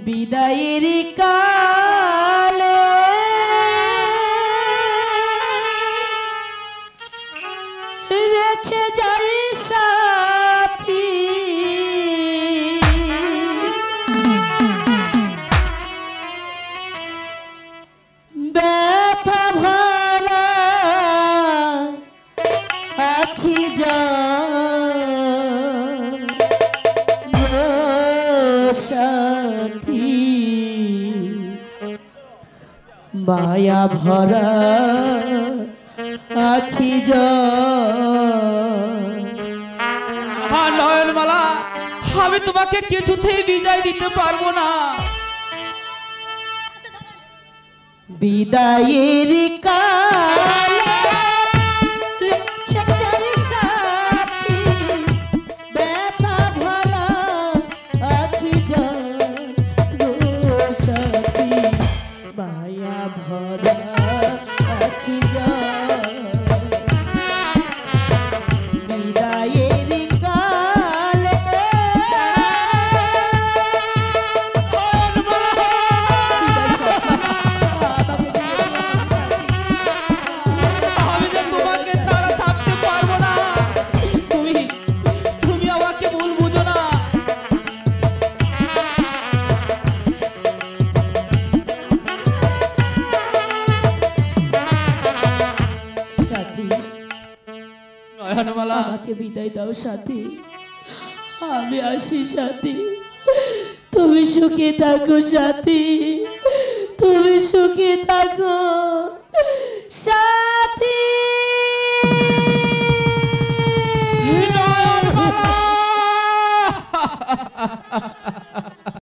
বিদায়ের কালে রেখে যাই সাথী ব্যথা ভরা আখি সাথী মায়া ভরা আখি নয়নমালা, আমি তোমাকে কিছুতেই বিদায় দিতে পারবো না। বিদায়ের কালে আমাকে বিদায় দাও সাথী, আমি আসি সাথী, তুমি সুখে থাকো সাথী, তুমি সুখে থাকো।